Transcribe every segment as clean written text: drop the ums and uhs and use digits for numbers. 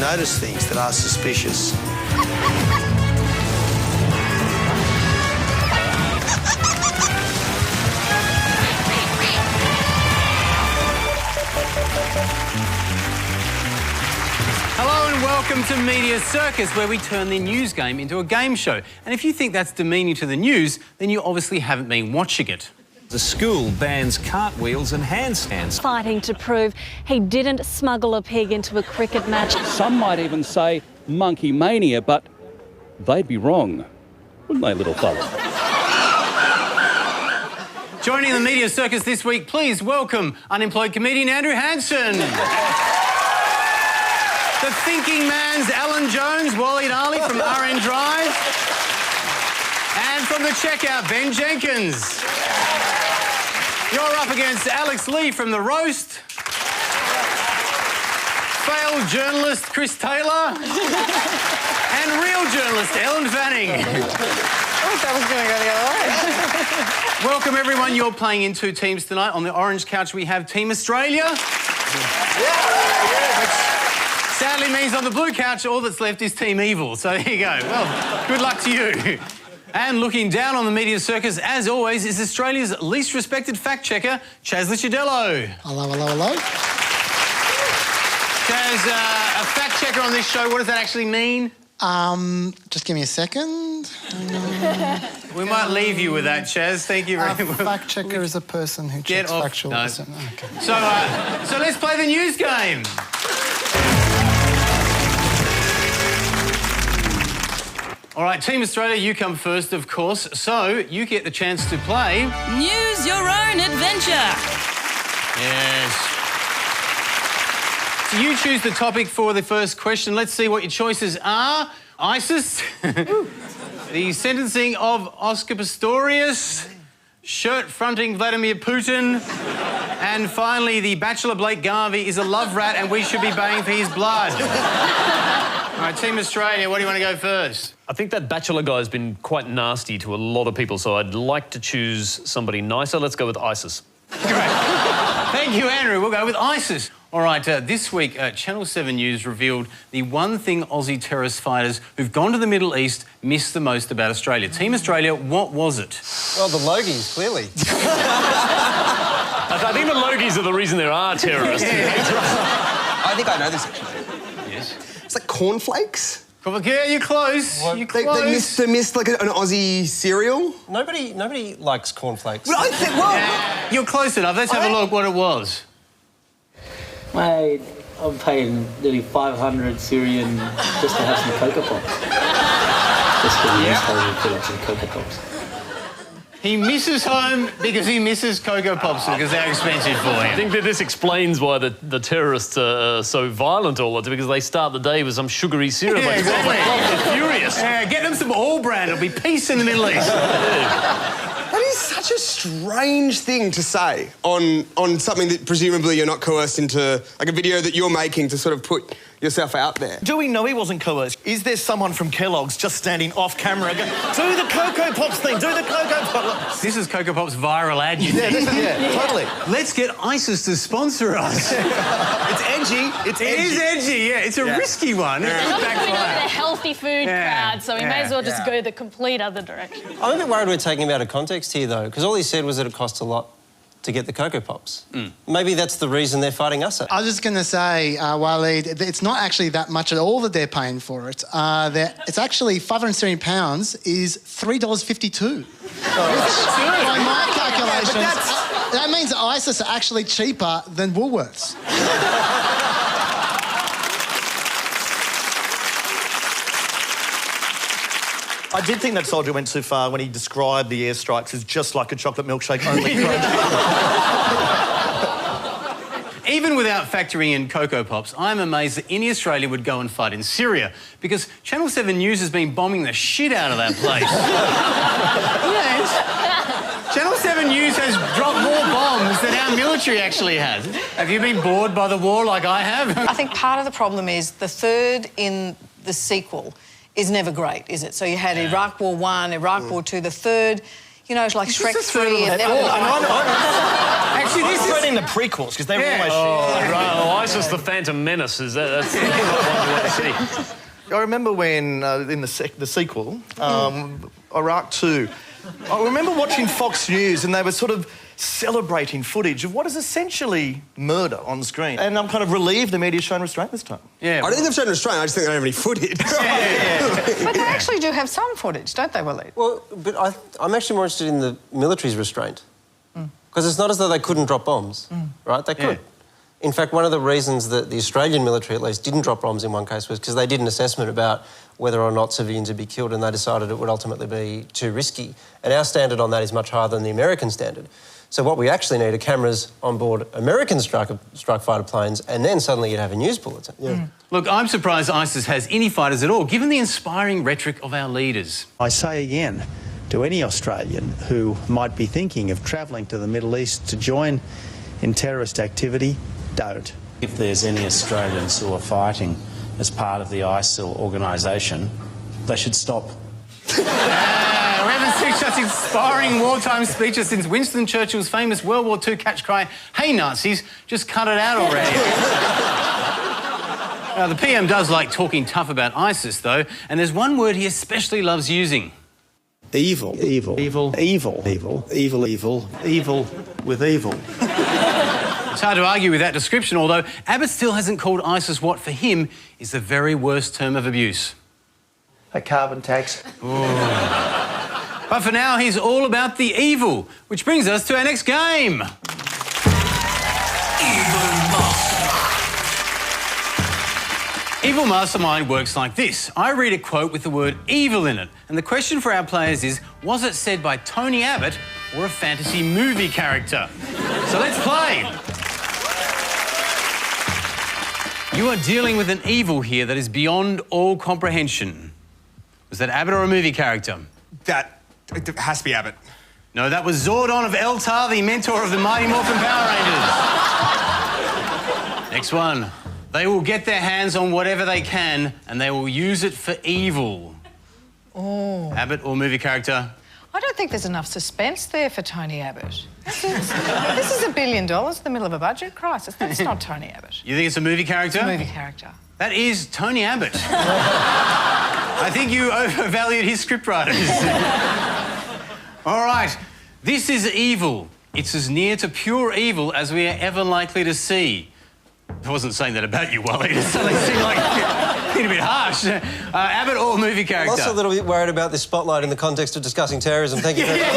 notice things that are suspicious. Hello and welcome to Media Circus, where we turn the news game into a game show. And if you think that's demeaning to the news, then you obviously haven't been watching it. The school bans cartwheels and handstands. Fighting to prove he didn't smuggle a pig into a cricket match. Some might even say monkey mania, but they'd be wrong, wouldn't they, little fella? Joining the Media Circus this week, please welcome unemployed comedian Andrew Hansen. The thinking man's Alan Jones, Waleed Ali from RN Drive. And from the checkout, Ben Jenkins. You're up against Alex Lee from The Roast. Failed journalist Chris Taylor. And real journalist Ellen Fanning. I thought that was going to go the other way. Welcome everyone, you're playing in two teams tonight. On the orange couch we have Team Australia. Which sadly means on the blue couch all that's left is Team Evil. So there you go. Well, good luck to you. And looking down on the Media Circus, as always, is Australia's least respected fact-checker, Chaz Licciardello. Hello, hello, hello. Chaz, a fact-checker on this show, what does that actually mean? Just give me a second. We might leave you with that, Chaz. Thank you very much. A fact-checker is a person who checks factual... No. Okay. So let's play the news game. All right, Team Australia, you come first, of course. So you get the chance to play... News Your Own Adventure. Yes. So you choose the topic for the first question. Let's see what your choices are. ISIS, the sentencing of Oscar Pistorius, shirt-fronting Vladimir Putin, and finally, the Bachelor Blake Garvey is a love rat and we should be baying for his blood. All right, Team Australia, what do you want to go first? I think that Bachelor guy has been quite nasty to a lot of people, so I'd like to choose somebody nicer. Let's go with ISIS. Great. Thank you, Andrew. We'll go with ISIS. All right, this week, Channel 7 News revealed the one thing Aussie terrorist fighters who've gone to the Middle East miss the most about Australia. Team Australia, what was it? Well, the Logies, clearly. I think the Logies are the reason there are terrorists. I think I know this, actually. Yes. It's like cornflakes. Yeah, you're close. You're close. They missed like an Aussie cereal. Nobody likes cornflakes. Well, I think, well... You're close enough. Let's have a look what it was. Mate, I'm paying nearly 500 Syrian just to have some Cocoa Pops. Just for the home fill up some Cocoa Pops. He misses home because he misses Cocoa Pops because they're expensive for him. I think that this explains why the terrorists are so violent all the time, because they start the day with some sugary syrup. Yeah, exactly. They're furious. Yeah, get them some All Brand. It'll be peace in the Middle East. That is such a strange thing to say on something that presumably you're not coerced into, like a video that you're making to sort of put yourself out there. Do we know he wasn't coerced? Is there someone from Kellogg's just standing off camera going, do the Cocoa Pops thing, do the Cocoa Pops? This is Cocoa Pop's viral ad, you think? Yeah, totally. Let's get ISIS to sponsor us. It's edgy. It is edgy, yeah. It's a risky one. We're not going to go with a healthy food crowd, so we may as well just go the complete other direction. I'm a bit worried we're taking him out of context here, though, because all he said was that it cost a lot to get the Cocoa Pops. Maybe that's the reason they're fighting us. I was just going to say, Waleed, it's not actually that much at all that they're paying for it. It's actually £570 is $3.52. By my calculations, that means ISIS are actually cheaper than Woolworths. I did think that soldier went too far when he described the airstrikes as just like a chocolate milkshake only. Even without factoring in Cocoa Pops, I'm amazed that any Australian would go and fight in Syria, because Channel 7 News has been bombing the shit out of that place. Yes. Channel 7 News has dropped more bombs than our military actually has. Have you been bored by the war like I have? I think part of the problem is the third in the sequel is never great, is it? So you had Iraq War 1, Iraq War 2, the third, you know, it's like Shrek 3 and never... Actually, this is... in the prequels, because they were always... ISIS the Phantom Menace, that's not one to see. I remember when, in the sequel, Iraq 2, I remember watching Fox News and they were sort of celebrating footage of what is essentially murder on screen. And I'm kind of relieved the media's shown restraint this time. Yeah. I don't think they've shown restraint, I just think they don't have any footage. But they actually do have some footage, don't they, Waleed? Well, but I'm actually more interested in the military's restraint. Because it's not as though they couldn't drop bombs, right? They could. In fact, one of the reasons that the Australian military, at least, didn't drop bombs in one case was because they did an assessment about whether or not civilians would be killed, and they decided it would ultimately be too risky. And our standard on that is much higher than the American standard. So what we actually need are cameras on board American strike fighter planes, and then suddenly you'd have a news bulletin. Yeah. Look, I'm surprised ISIS has any fighters at all, given the inspiring rhetoric of our leaders. I say again to any Australian who might be thinking of travelling to the Middle East to join in terrorist activity, don't. If there's any Australians who are fighting as part of the ISIL organisation, they should stop. We haven't seen such inspiring wartime speeches since Winston Churchill's famous World War II catch cry, "Hey Nazis, just cut it out already." Now, the PM does like talking tough about ISIS, though, and there's one word he especially loves using. Evil. Evil. Evil. Evil. Evil. Evil. Evil. Evil with evil. It's hard to argue with that description, although Abbott still hasn't called ISIS what, for him, is the very worst term of abuse. A carbon tax. But for now, he's all about the evil, which brings us to our next game. Evil Mastermind works like this. I read a quote with the word evil in it, and the question for our players is, was it said by Tony Abbott or a fantasy movie character? So let's play. You are dealing with an evil here that is beyond all comprehension. Was that Abbott or a movie character? That has to be Abbott. No, that was Zordon of Eltar, the mentor of the Mighty Morphin Power Rangers. Next one. They will get their hands on whatever they can and they will use it for evil. Oh. Abbott or movie character? I don't think there's enough suspense there for Tony Abbott. This is $1 billion in the middle of a budget crisis. That's not Tony Abbott. You think it's a movie character? It's a movie character. That is Tony Abbott. I think you overvalued his scriptwriters. All right, this is evil. It's as near to pure evil as we are ever likely to see. I wasn't saying that about you, Wally. It suddenly seemed like being a bit harsh. Abbott or movie character? I'm also a little bit worried about this spotlight in the context of discussing terrorism. Thank you very much.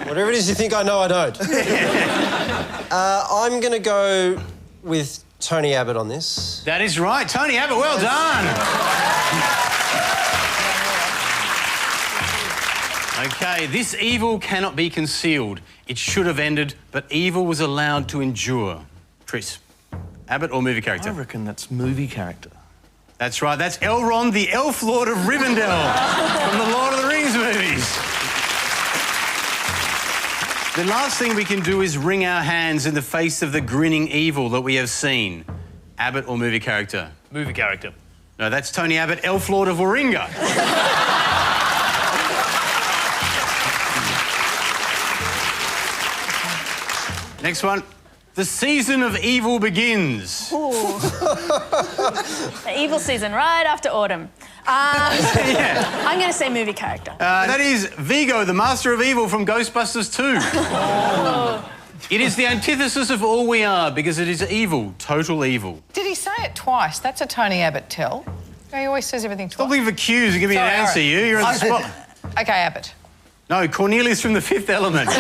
Whatever it is you think I know, I don't. I'm going to go with Tony Abbott on this. That is right. Tony Abbott, well done. OK, this evil cannot be concealed. It should have ended, but evil was allowed to endure. Chris, Abbott or movie character? I reckon that's movie character. That's right. That's Elrond, the Elf Lord of Rivendell from the Lord of the Rings movies. The last thing we can do is wring our hands in the face of the grinning evil that we have seen. Abbott or movie character? Movie character. No, that's Tony Abbott, Elf Lord of Warringa. Next one. The season of evil begins. Ooh. The evil season, right after autumn. I'm going to say movie character. That is Vigo, the master of evil from Ghostbusters 2. Oh. It is the antithesis of all we are because it is evil, total evil. Did he say it twice? That's a Tony Abbott tell. He always says everything twice. Stop looking for cues and give me an answer, you. You're on the spot. OK, Abbott. No, Cornelius from The Fifth Element.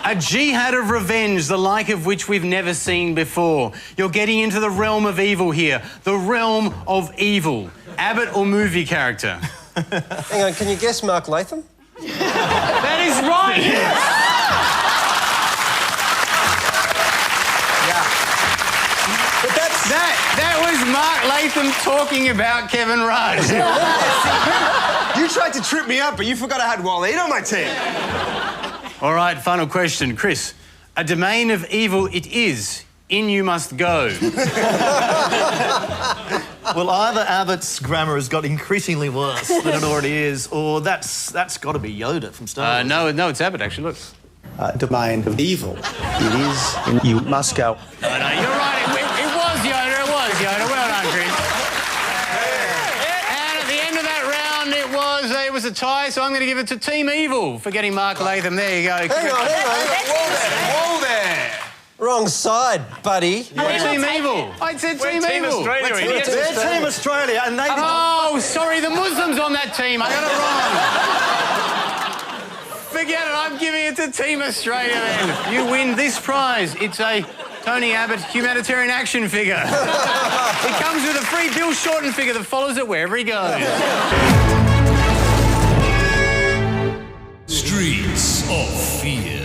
A jihad of revenge, the like of which we've never seen before. You're getting into the realm of evil here. The realm of evil. Abbott or movie character? Hang on, can you guess Mark Latham? That is right! But that was Mark Latham talking about Kevin Rudd. You tried to trip me up, but you forgot I had Waleed on my team. All right, final question. Chris, a domain of evil it is. In you must go. Well, either Abbott's grammar has got increasingly worse than it already is, or that's got to be Yoda from Star Wars. No, it's Abbott, actually, look. Domain of evil. It is. You must go. No, you're right. It was Yoda. It was Yoda. Well done, Chris. And at the end of that round, it was a tie, so I'm going to give it to Team Evil for getting Mark Latham. There you go. Hang on. Whoa there. Wrong side, buddy. Team Evil. I said Team Evil. They're Team Australia, and they... Oh, sorry, the Muslims on that team. I got it wrong. Forget it, I'm giving it to Team Australia then. You win this prize. It's a Tony Abbott humanitarian action figure. It comes with a free Bill Shorten figure that follows it wherever he goes. Streets of Fear.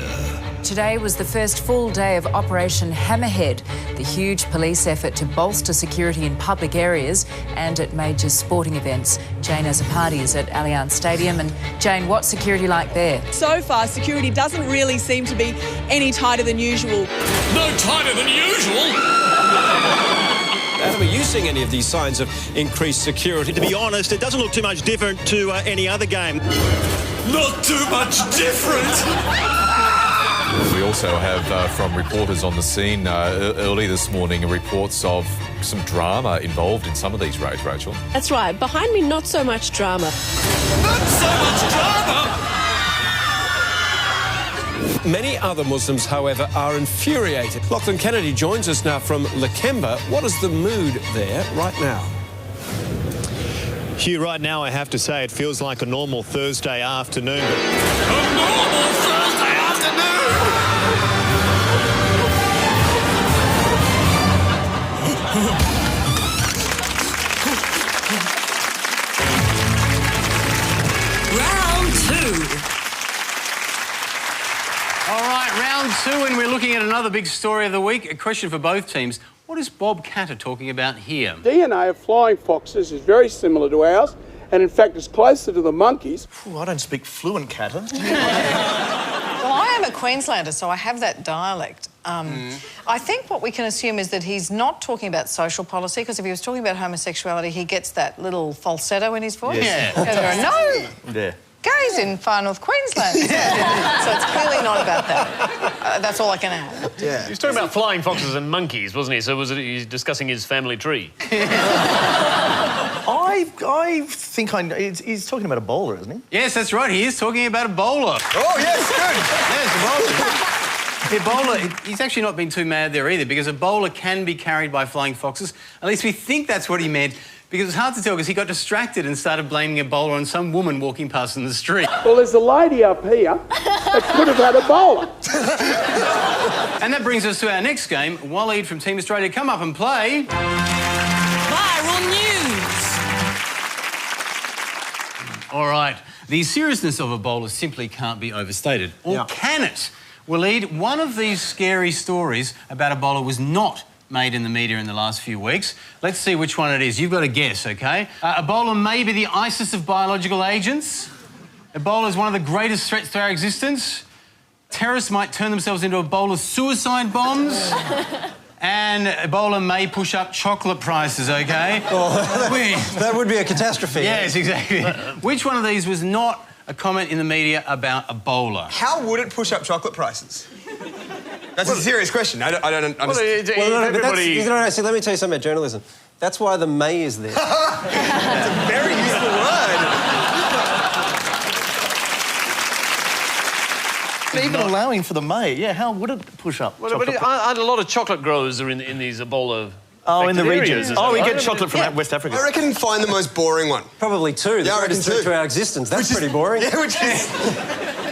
Today was the first full day of Operation Hammerhead, the huge police effort to bolster security in public areas and at major sporting events. Jane has a parties at Allianz Stadium. And Jane, what's security like there? So far, security doesn't really seem to be any tighter than usual. No tighter than usual? Adam, are you seeing any of these signs of increased security? To be honest, it doesn't look too much different to any other game. Not too much different? We also have, from reporters on the scene early this morning, reports of some drama involved in some of these raids, Rachel. That's right. Behind me, not so much drama. Not so much drama? Many other Muslims, however, are infuriated. Lachlan Kennedy joins us now from Lakemba. What is the mood there right now? Hugh, right now I have to say it feels like a normal Thursday afternoon. A normal Thursday afternoon? Round 2. All right, round 2, and we're looking at another big story of the week. A question for both teams. What is Bob Catter talking about here? DNA of flying foxes is very similar to ours, and in fact is closer to the monkeys. Ooh, I don't speak fluent Catter. Well, I am a Queenslander, so I have that dialect. I think what we can assume is that he's not talking about social policy, because if he was talking about homosexuality, he gets that little falsetto in his voice. Yes. Yeah. There are no Yeah. gays in far north Queensland. So it's clearly not about that. That's all I can add. Yeah. He was talking about flying foxes and monkeys, wasn't he? So he's discussing his family tree. I think he's talking about a bowler, isn't he? Yes, that's right. He is talking about a bowler. Oh, yes, good. Yes, a bowler. A bowler, he's actually not been too mad there either, because a bowler can be carried by flying foxes. At least we think that's what he meant, because it's hard to tell, because he got distracted and started blaming a bowler on some woman walking past in the street. Well, there's a lady up here that could have had a bowler. And that brings us to our next game. Waleed from Team Australia, come up and play. Viral news. All right. The seriousness of Ebola simply can't be overstated. Or can it? Waleed, one of these scary stories about Ebola was not made in the media in the last few weeks. Let's see which one it is. You've got to guess, OK? Ebola may be the ISIS of biological agents. Ebola is one of the greatest threats to our existence. Terrorists might turn themselves into Ebola suicide bombs. And Ebola may push up chocolate prices, OK? Oh, that would be a catastrophe. Yes, exactly. Which one of these was not a comment in the media about Ebola? How would it push up chocolate prices? That's a serious question. I don't understand. See, let me tell you something about journalism. That's why the may is there. It's a very useful word. Even allowing for the may, yeah, how would it push up? Well, but a lot of chocolate growers are in these Ebola. Oh, in the areas. region. Oh, we get chocolate from West Africa. I reckon find the most boring one. Probably two. Yeah, I reckon two. To our existence. That's pretty boring. Yeah, which is...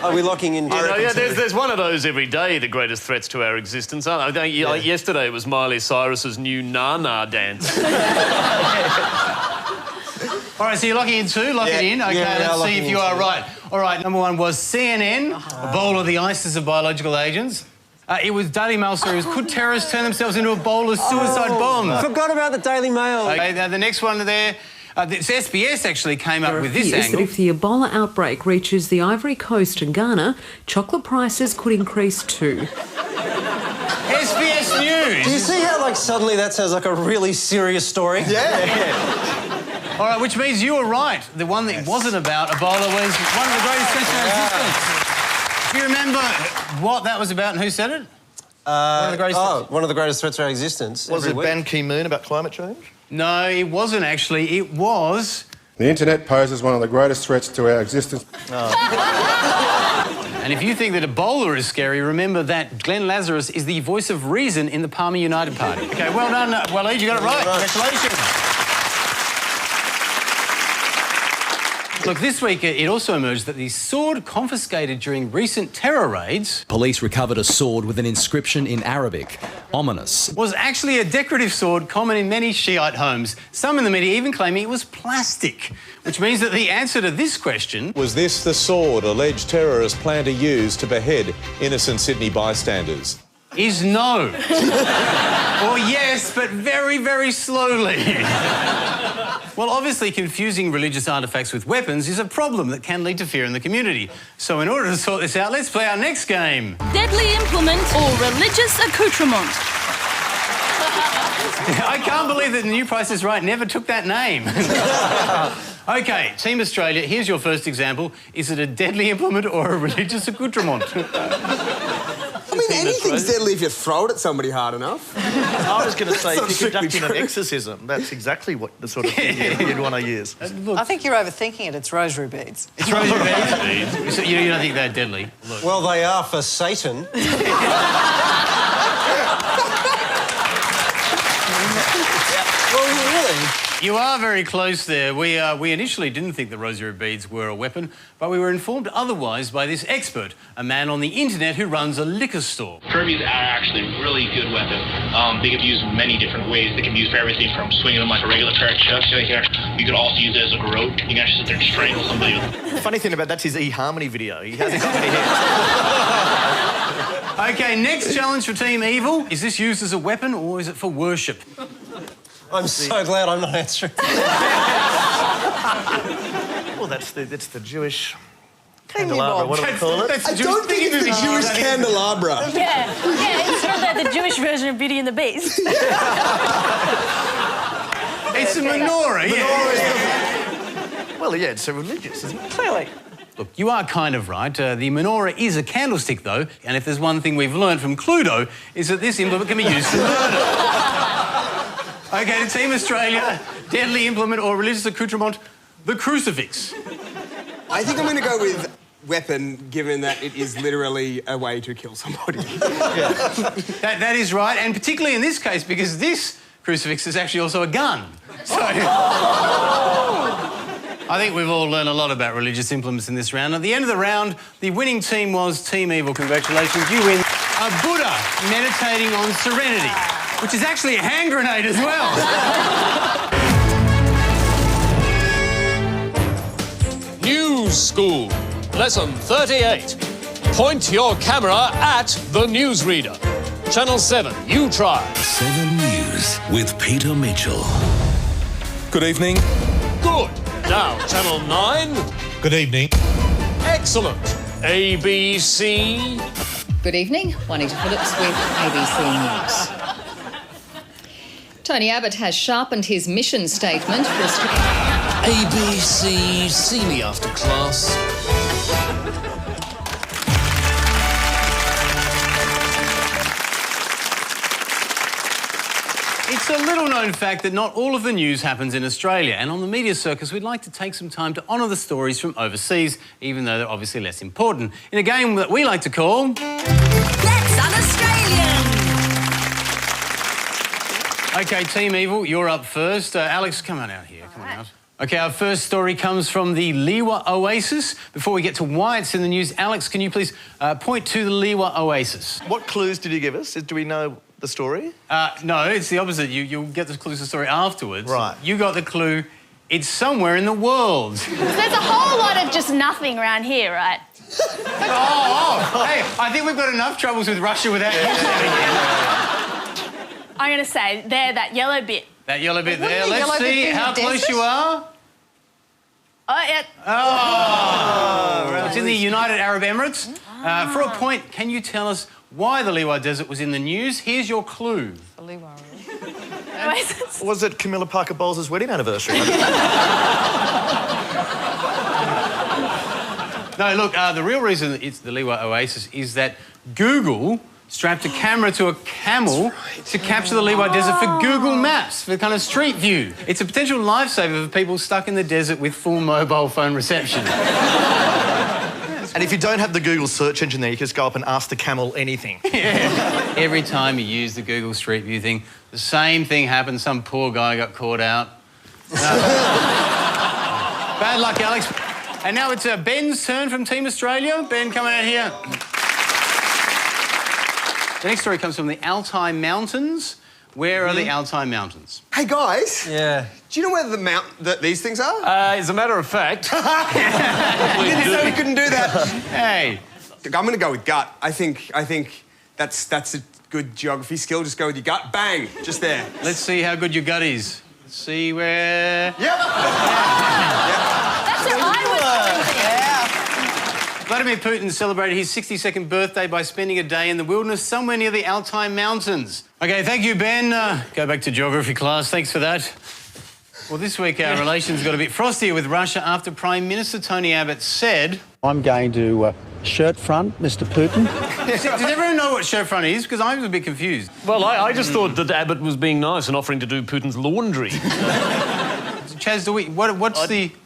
Are we locking in? There's one of those every day, the greatest threats to our existence, aren't they? Like yesterday it was Miley Cyrus's new Na-Na dance. All right, so you're locking in two? Lock it in. OK, let's see if you are right. All right, number one was CNN, Ebola, the ISIS of biological agents. It was Daily Mail stories. Could terrorists turn themselves into Ebola suicide bombs? Forgot about the Daily Mail. OK, now the next one there, SBS actually came up with this angle. That if the Ebola outbreak reaches the Ivory Coast and Ghana, chocolate prices could increase too. SBS News. news. Do you see how, like, suddenly that sounds like a really serious story? Yeah. All right, which means you were right. The one that wasn't about Ebola was one of the greatest threats to our existence. Do you remember what that was about and who said it? One of the greatest threats. One of the greatest threats to our existence. Was it Ban Ki-moon about climate change? No, it wasn't actually. It was... The internet poses one of the greatest threats to our existence. And if you think that Ebola is scary, remember that Glenn Lazarus is the voice of reason in the Palmer United Party. OK, well done, Waleed, you got it right. Congratulations. Look, this week it also emerged that the sword confiscated during recent terror raids... Police recovered a sword with an inscription in Arabic. Ominous. ...was actually a decorative sword common in many Shiite homes. Some in the media even claiming it was plastic, which means that the answer to this question... Was this the sword alleged terrorists plan to use to behead innocent Sydney bystanders? ...is no. Or yes, but very, very slowly. Well, obviously, confusing religious artefacts with weapons is a problem that can lead to fear in the community. So in order to sort this out, let's play our next game. Deadly implement or religious accoutrement. I can't believe that The New Price is Right never took that name. OK, Team Australia, here's your first example. Is it a deadly implement or a religious accoutrement? I mean, anything's deadly if you throw it at somebody hard enough. I was going to say, if you're conducting an exorcism, that's exactly what the sort of thing you'd want to use. I think you're overthinking it. It's rosary beads. It's rosary beads? So you don't think they're deadly? Look. Well, they are for Satan. Well, really? You are very close there. We initially didn't think the rosary beads were a weapon, but we were informed otherwise by this expert, a man on the internet who runs a liquor store. Furbies are actually a really good weapon. They can be used in many different ways. They can be used for everything from swinging them like a regular pair of chucks right here. You could also use it as a garrote. You can actually sit there and strangle somebody with it. The funny thing about that's his eHarmony video. He hasn't got many hits. OK, next challenge for Team Evil. Is this used as a weapon or is it for worship? I'm so glad I'm not answering. Well, that's the Jewish candelabra. What do we call it? I don't think it's the Jewish candelabra. Yeah, it's sort of the Jewish version of Beauty and the Beast. It's a menorah, yeah. Well, yeah, it's a religious, isn't it? Clearly. Look, you are kind of right. The menorah is a candlestick, though, and if there's one thing we've learned from Cluedo, is that this implement can be used for murder. OK, to Team Australia, deadly implement or religious accoutrement, the crucifix. I think I'm going to go with weapon, given that it is literally a way to kill somebody. That is right, and particularly in this case, because this crucifix is actually also a gun. So... I think we've all learned a lot about religious implements in this round. At the end of the round, the winning team was Team Evil. Congratulations, you win a Buddha meditating on serenity, which is actually a hand grenade as well. News School, Lesson 38. Point your camera at the newsreader. Channel 7, you try. 7 News with Peter Mitchell. Good evening. Good. Now, Channel 9. Good evening. Excellent. ABC. Good evening. Juanita Phillips with ABC News. Tony Abbott has sharpened his mission statement for Australia. ABC, see me after class. It's a little-known fact that not all of the news happens in Australia, and on the Media Circus, we'd like to take some time to honour the stories from overseas, even though they're obviously less important, in a game that we like to call... That's Un-Australian! OK, Team Evil, you're up first. Alex, come on out here. Come on out. OK, our first story comes from the Liwa Oasis. Before we get to why it's in the news, Alex, can you please point to the Liwa Oasis? What clues did you give us? Do we know the story? No, it's the opposite. You'll get the clues to the story afterwards. Right. You got the clue. It's somewhere in the world. There's a whole lot of just nothing around here, right? Hey, I think we've got enough troubles with Russia without you stepping in. I'm going to say, there, that yellow bit. That yellow bit Wouldn't there. the Let's yellow bit see be in how the close desert? you are. Oh, yeah. Oh, right. It's in the United Arab Emirates. For a point, can you tell us why the Leeward Desert was in the news. Here's your clue. The Leeward. Was it Camilla Parker Bowles' wedding anniversary? No, look, the real reason it's the Leeward Oasis is that Google strapped a camera to a camel to capture the Leeward Desert for Google Maps, for kind of street view. It's a potential lifesaver for people stuck in the desert with full mobile phone reception. And if you don't have the Google search engine there, you can just go up and ask the camel anything. Yeah. Every time you use the Google Street View thing, the same thing happened. Some poor guy got caught out. Bad luck, Alex. And now it's Ben's turn from Team Australia. Ben, come out here. The next story comes from the Altai Mountains. Where are the Altai Mountains? Hey, guys. Yeah. Do you know where these things are? As a matter of fact... You didn't say we couldn't do that. Hey. I'm going to go with gut. I think that's a good geography skill. Just go with your gut. Bang. Just there. Let's see how good your gut is. Let's see where... Yep. That's what I was thinking. Vladimir Putin celebrated his 62nd birthday by spending a day in the wilderness somewhere near the Altai Mountains. OK, thank you, Ben. Go back to geography class. Thanks for that. Well, this week our relations got a bit frostier with Russia after Prime Minister Tony Abbott said... I'm going to shirt front Mr Putin. Does everyone know what shirt front is? Because I was a bit confused. Well, I just thought that Abbott was being nice and offering to do Putin's laundry. Chaz,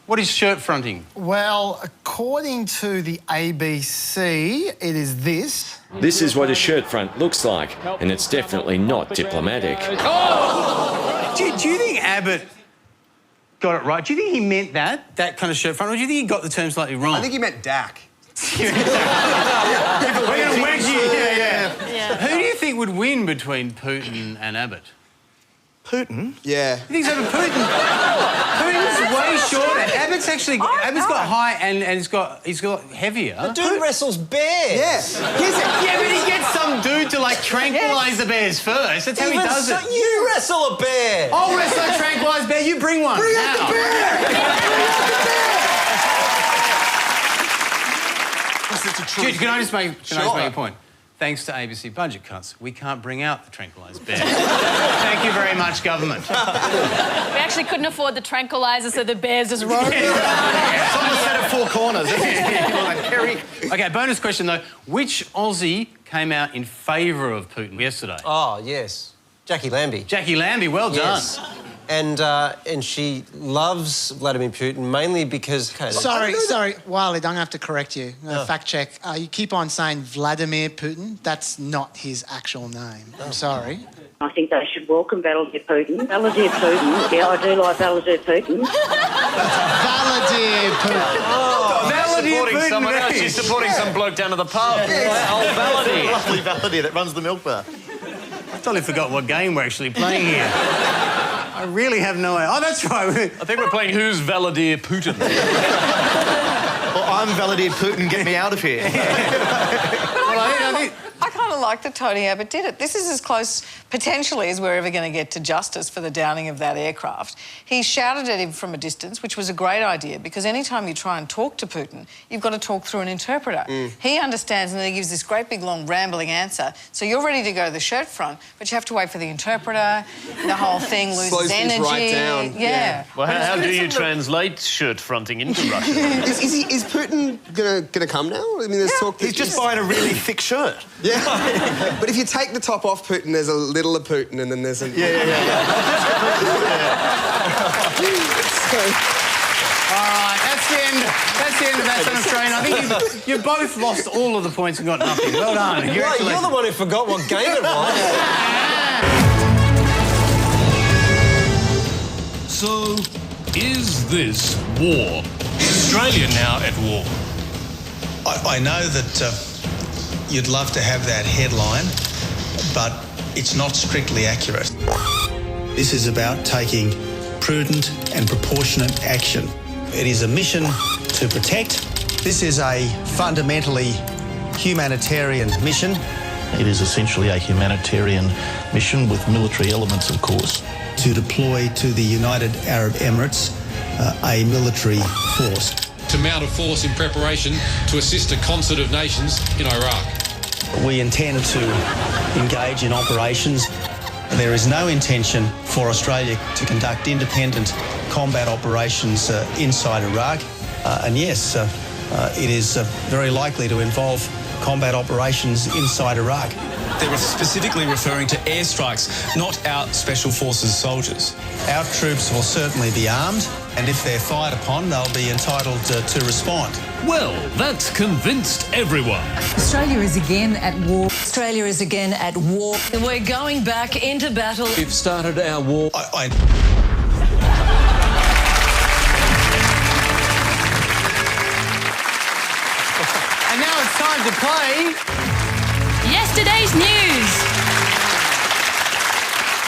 what is shirt fronting? Well, according to the ABC, it is this. This is what a shirt front looks like, and it's definitely not diplomatic. Oh! Do you think Abbott got it right? Do you think he meant that kind of shirt front, or do you think he got the term slightly wrong? I think he meant DAC. We're going to wedge you. Yeah. Who do you think would win between Putin and Abbott? Putin? Yeah. You think so? Putin? Putin's way shorter. Abbott's got high and he's got heavier. The dude wrestles bears. Yes. Yeah, but he gets some dude to like tranquilise the bears first. That's how he does it. You wrestle a bear. I'll wrestle a tranquilised bear. You bring one. Bring out the bear. Dude, can I just make a point? Thanks to ABC budget cuts, we can't bring out the tranquilised bear. Thank you very much, government. We actually couldn't afford the tranquilizer, so the bears just roamed around. It's on the set of Four Corners, isn't it? OK, bonus question, though. Which Aussie came out in favour of Putin yesterday? Oh, yes. Jackie Lambie. Jackie Lambie, well done. Yes. And she loves Vladimir Putin mainly because... Okay, Sorry, Walid, I'm going to have to correct you. Fact check. You keep on saying Vladimir Putin. That's not his actual name. I'm sorry. I think they should welcome Vladimir Putin. Vladimir Putin. Yeah, I do like Vladimir Putin. Vladimir Putin. Oh, Vladimir Putin. Someone else. She's supporting some bloke down at the pub. Old Vladimir. Lovely Vladimir that runs the milk bar. I totally forgot what game we're actually playing here. I really have no idea. Oh, that's right. I think we're playing Who's Vladimir Putin? Well, I'm Vladimir Putin, get me out of here. I kind of like that Tony Abbott did it. This is as close, potentially, as we're ever going to get to justice for the downing of that aircraft. He shouted at him from a distance, which was a great idea, because any time you try and talk to Putin, you've got to talk through an interpreter. He understands, and then he gives this great big, long, rambling answer. So you're ready to go to the shirt front, but you have to wait for the interpreter. The whole thing loses Slows energy. things right down. Yeah. Well, how do you translate shirt fronting into Russian? Is Putin gonna come now? I mean, there's talk that he's just buying a really thick shirt. Yeah. But if you take the top off Putin, there's a little of Putin, and then there's a... All right, that's the end of That's on Australian. I think you've both lost all of the points and got nothing. Well done. You're the one who forgot what game it was. So, is this war? Is Australia now at war? I know that you'd love to have that headline, but it's not strictly accurate. This is about taking prudent and proportionate action. It is a mission to protect. This is a fundamentally humanitarian mission. It is essentially a humanitarian mission with military elements, of course. To deploy to the United Arab Emirates a military force. To mount a force in preparation to assist a concert of nations in Iraq. We intend to engage in operations. There is no intention for Australia to conduct independent combat operations inside Iraq. And yes, it is very likely to involve combat operations inside Iraq. They were specifically referring to airstrikes, not our Special Forces soldiers. Our troops will certainly be armed, and if they're fired upon, they'll be entitled to respond. Well, that's convinced everyone. Australia is again at war. Australia is again at war. And we're going back into battle. We've started our war. And now it's time to play Yesterday's News.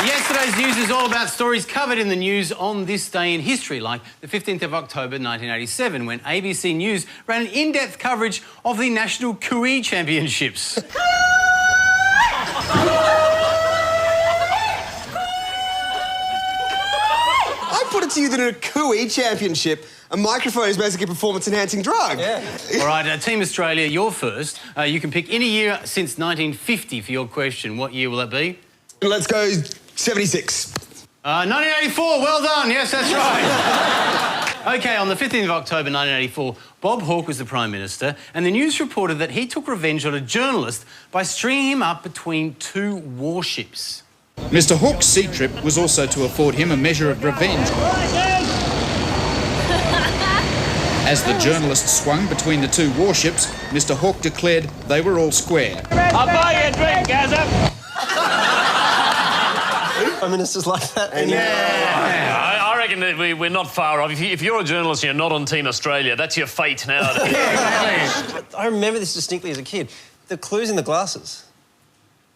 Yesterday's news is all about stories covered in the news on this day in history, like the 15th of October 1987, when ABC News ran an in-depth coverage of the National Cooee Championships. I put it to you that in a Cooee Championship, a microphone is basically a performance-enhancing drug. Yeah. All right, Team Australia, you're first. You can pick any year since 1950 for your question. What year will that be? Let's go 76. 1984, well done. Yes, that's right. OK, on the 15th of October 1984, Bob Hawke was the Prime Minister, and the news reported that he took revenge on a journalist by stringing him up between two warships. Mr Hawke's sea trip was also to afford him a measure of revenge. As the journalist swung between the two warships, Mr Hawke declared they were all square. I'll buy you a drink, Gazza. Prime Ministers like that. I reckon that we're not far off. If you're a journalist and you're not on Team Australia, that's your fate nowadays. I remember this distinctly as a kid. The clues in the glasses.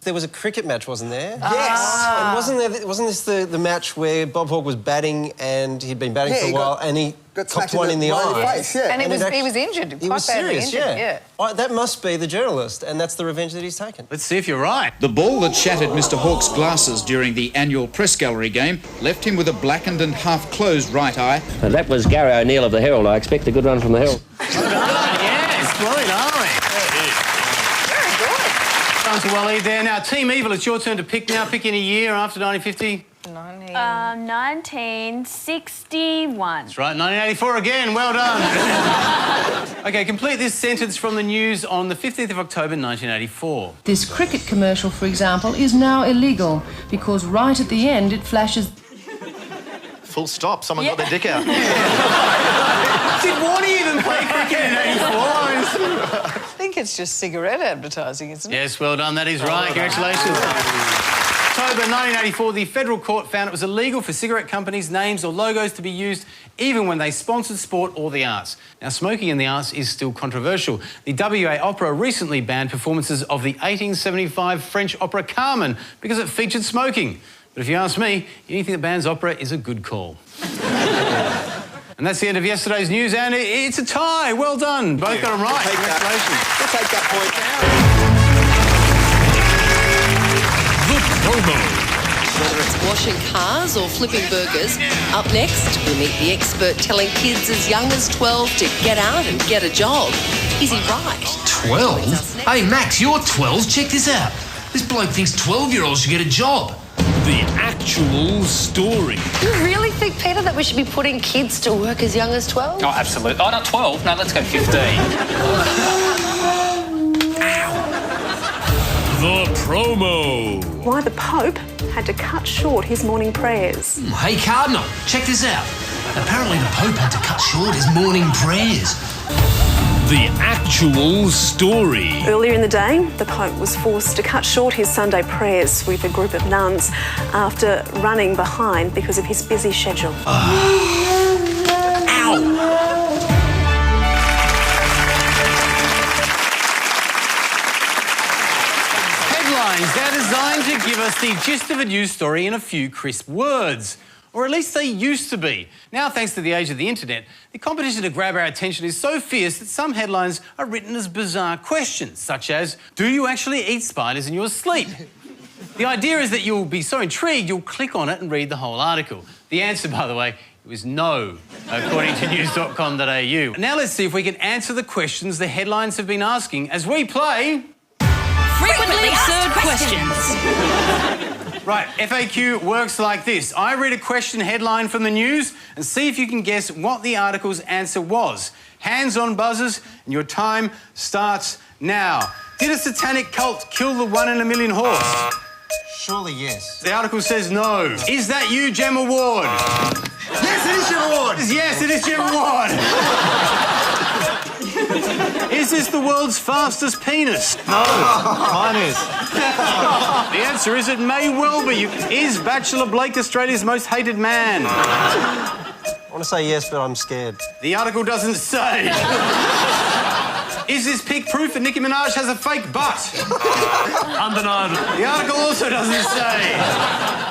There was a cricket match, wasn't there? Yes. And wasn't this the match where Bob Hawke was batting and he'd been batting for a while and he copped one in the eye? Face, yeah. And he was injured. He was serious, yeah. That must be the journalist, and that's the revenge that he's taken. Let's see if you're right. The ball that shattered Mr Hawke's glasses during the annual press gallery game left him with a blackened and half-closed right eye. That was Gary O'Neill of the Herald. I expect a good run from the Herald. Yes, well done. To Waleed there. Now, Team Evil, it's your turn to pick now. Pick any year after 1950. 1961. That's right, 1984 again. Well done. OK, complete this sentence from the news on the 15th of October 1984. This cricket commercial, for example, is now illegal because right at the end it flashes... Full stop. Someone got their dick out. Did Warnie even play cricket in 84? I think it's just cigarette advertising, isn't it? Yes, well done. That is right. Congratulations. October 1984, the federal court found it was illegal for cigarette companies' names or logos to be used even when they sponsored sport or the arts. Now, smoking in the arts is still controversial. The WA Opera recently banned performances of the 1875 French opera Carmen because it featured smoking. But if you ask me, anything that bans opera is a good call. And that's the end of yesterday's news, and it's a tie. Well done. Both got them right. Congratulations. We'll take that point. The promo. Whether it's washing cars or flipping burgers, up next we meet the expert telling kids as young as 12 to get out and get a job. Is he right? 12? Hey, Max, you're 12. Check this out. This bloke thinks 12-year-olds should get a job. The actual story. You really think, Peter, that we should be putting kids to work as young as 12? Oh, absolutely. Oh, not 12. No, let's go 15. The promo. Why the Pope had to cut short his morning prayers. Hey, Cardinal, check this out. Apparently the Pope had to cut short his morning prayers. The actual story. Earlier in the day, the Pope was forced to cut short his Sunday prayers with a group of nuns after running behind because of his busy schedule. Headlines. They're designed to give us the gist of a news story in a few crisp words. Or at least they used to be. Now, thanks to the age of the internet, the competition to grab our attention is so fierce that some headlines are written as bizarre questions, such as, do you actually eat spiders in your sleep? The idea is that you'll be so intrigued you'll click on it and read the whole article. The answer, by the way, was no, according to news.com.au. Now let's see if we can answer the questions the headlines have been asking as we play... Frequently Absurd Questions. Right, FAQ works like this. I read a question headline from the news and see if you can guess what the article's answer was. Hands on buzzers, and your time starts now. Did a satanic cult kill the 1 in a million horse? Surely yes. The article says no. Is that you, Gemma Ward? Yes, it is Gemma Ward. Yes, it is Gemma Ward. Is this the world's fastest penis? No, mine is. The answer is it may well be. Is Bachelor Blake Australia's most hated man? I want to say yes, but I'm scared. The article doesn't say. Is this pic proof that Nicki Minaj has a fake butt? Undeniable. The article also doesn't say.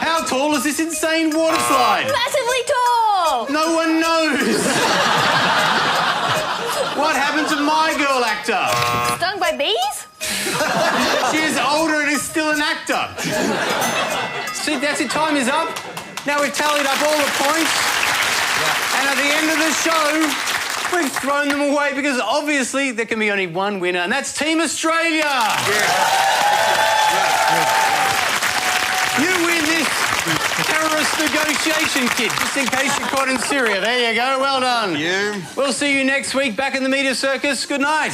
How tall is this insane water slide? Massively tall! No one knows. What happened to my girl actor? Stung by bees? She is older and is still an actor. See, that's it. Time is up. Now we've tallied up all the points. And at the end of the show, we've thrown them away because obviously there can be only one winner, and that's Team Australia. You win this terrorist negotiation kit, just in case you're caught in Syria. There you go. Well done. Yeah. We'll see you next week back in the Media Circus. Good night.